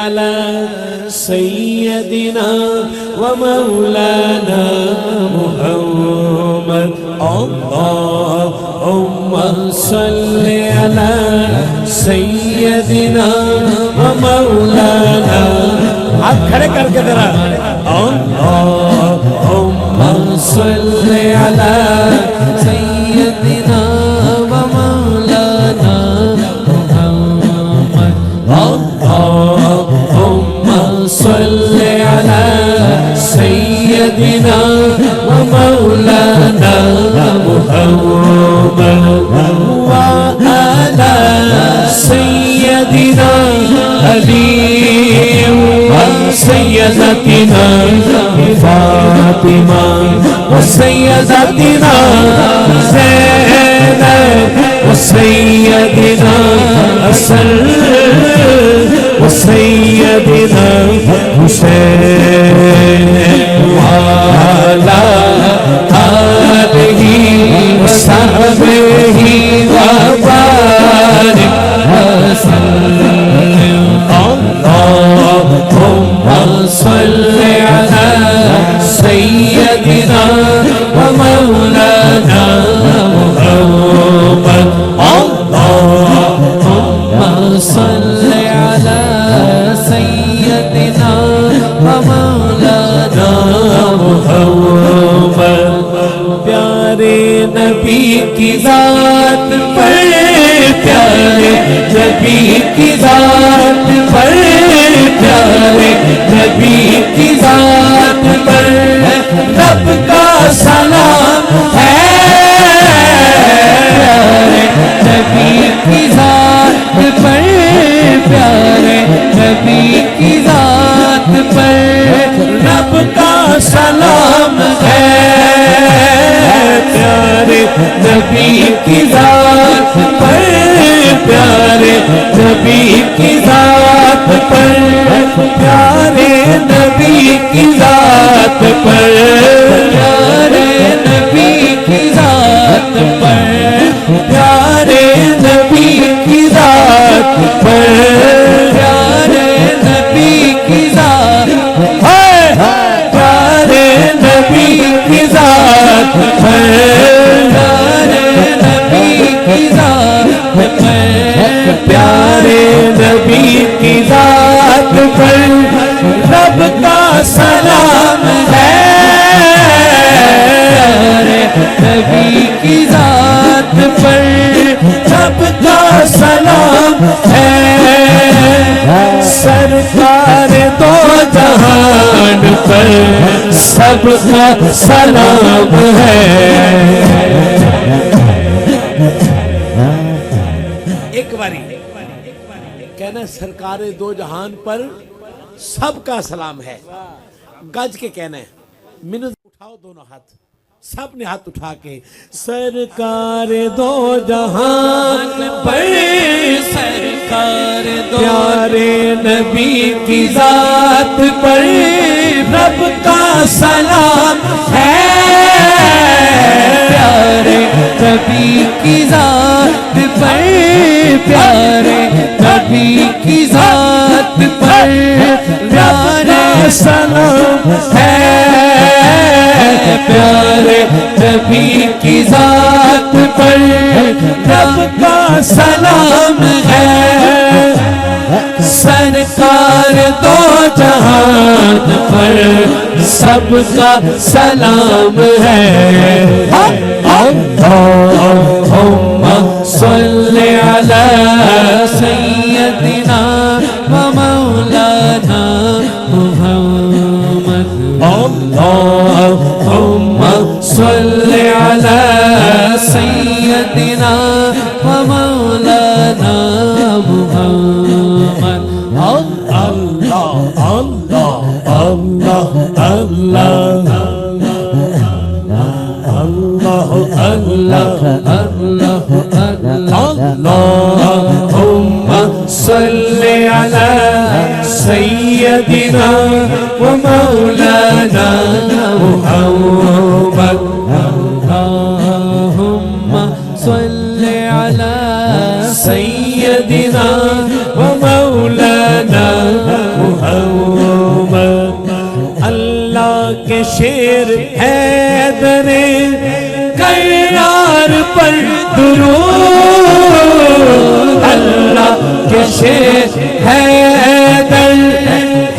على سيدنا ومولانا محمد اللهم صل على سيدنا ومولانا ہاتھ کھڑے کر کے ذرا اللهم صل على سيدنا ومولانا محمد اللهم صل على سيدنا ومولانا محمد وعلى سيدنا علي وسيدتنا فاطمة وسيدتنا زينب وسيدنا حسن وسيدنا حسين وعلى آله وصحبه وبارك وسلم اللهم صل على سيدنا ومولانا محمد اللهم صل على سيدنا ومولانا محمد پیارے نبی کی ذات پر پیارے نبی کی ذات پر پیارے نبی کی ذات پر رب کا سلام ہے پیارے نبی کی ذات پر پیارے نبی کی ذات پر رب کا سلام ہے پیارے نبی کی ذات پر پیارے نبی کی ذات پر پیارے نبی کی ذات پر پیارے نبی کی ذات پر پیارے نبی کی ذات پر پیارے نبی کی ذات پیارے نبی کی ذات پر پیارے نبی کی ذات پر پیارے نبی کی ذات پر رب کا سلام ہے پیارے نبی کی ذات پر رب کا سلام ہے سرکار دو جہان پر سب کا سلام ہے ایک باری کہنا سرکار دو جہان پر سب کا سلام ہے گج کے کہنا ہے منت اٹھاؤ دونوں ہاتھ سب نے ہاتھ اٹھا کے سرکار دو جہان پر سرکار دو پیارے نبی کی ذات پر رب کا سلام ہے پیارے نبی کی ذات پر پیارے نبی کی ذات پر پیارے سلام ہے پیارے نبی کی ذات پر رب کا سلام ہے سرکار دو جہان پر سب کا سلام ہے اللہم صل علی سیدنا ومولانا محمد اللہم صل علی سیدنا ومولانا محمد اللہ اللہ اللہ اللہ اللہ اللہ اللہ اللہم صل علی سیدنا ومولانا محمد اللہم صل علی سیدنا ومولانا شیر حیدر کرار پر درود اللہ کے شیر حیدر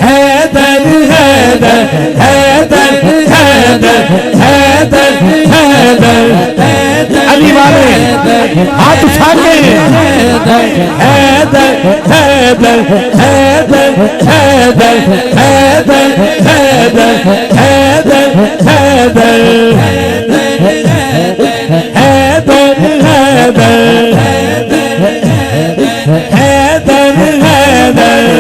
حیدر حیدر حیدر حیدر حیدر حیدر علی والے ہاتھ اٹھا کے حیدر حیدر حیدر حیدر حیدر حیدر حیدر حیدر حیدر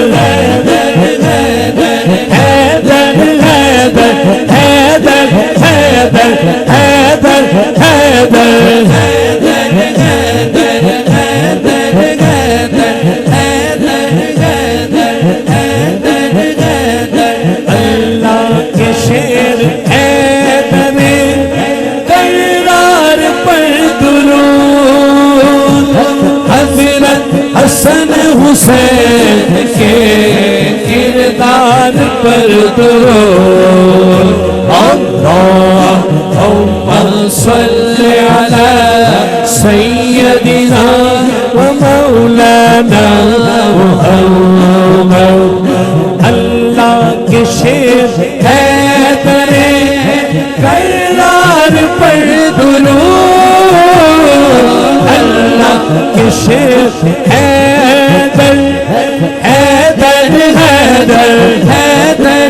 اللہ کے شیر حیدر کرار پر درود حضرت حسن حسین کے کردار پر درود اللہم صلی علی سیدنا و مولانا محمد اللہ کے شیر حیدر کرار پر درود اللہ کے شیر حیدر حیدر حیدر حیدر حیدر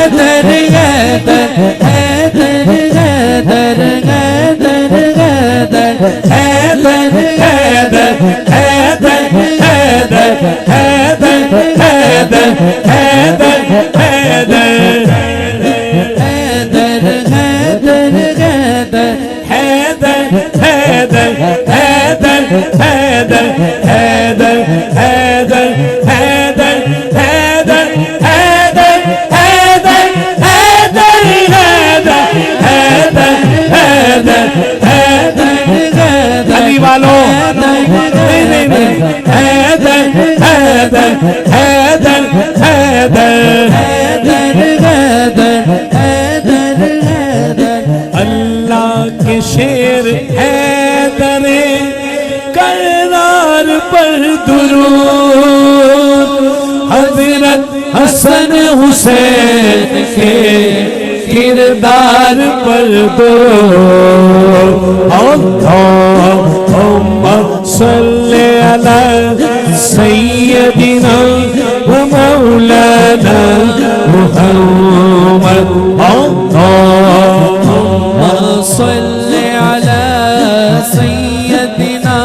حیدر حیدر حیدر حیدر حیدر حیدر حیدر حیدر حیدر حیدر حیدر علی والوں حیدر حیدر حیدر حیدر اللہ کے شیر حیدر کرار پر درود حضرت حسن حسین کے کردار پر درود اللہم صلی علی سیدنا و مولانا محمد اللہم صلی علی سیدنا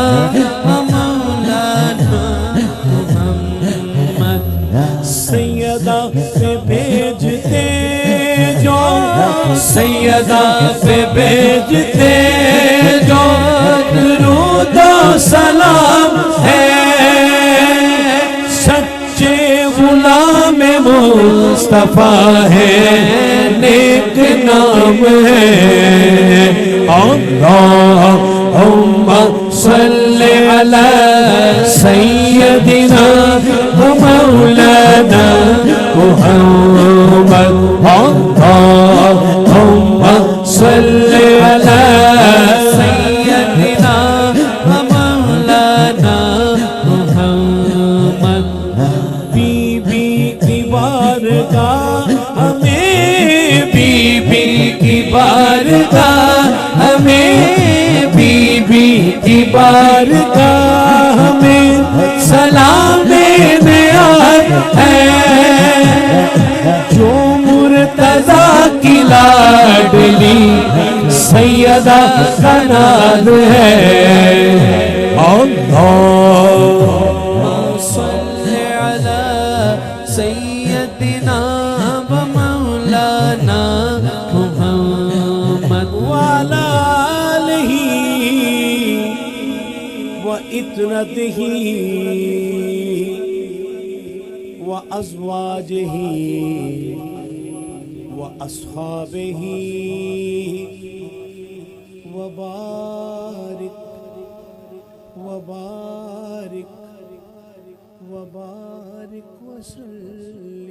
و مولانا محمد سیدہ پہ بھیجتے جو سیدہ پہ بھیجتے جو درود و سلام ہے سچے غلام مصطفیٰ ہے نیک نام ہے اللہم صلی علی سیدنا و مولانا محمد اللہم صلی علی سیدنا و مولانا محمد بی بی کی بارگاہ ہمیں بی بی کی بارگاہ ہمیں بی بی کی بارگاہ ہمیں سلام دینے آئے ہیں جو مرتضیٰ کی لاڈلی سیدہ کا نام ہے اللہم صلی علی سیدنا و مولانا محمد وعلی آلہ و اطرتہ و ازواجہ و اصحابہ وبارک وبارک وبارک وسلم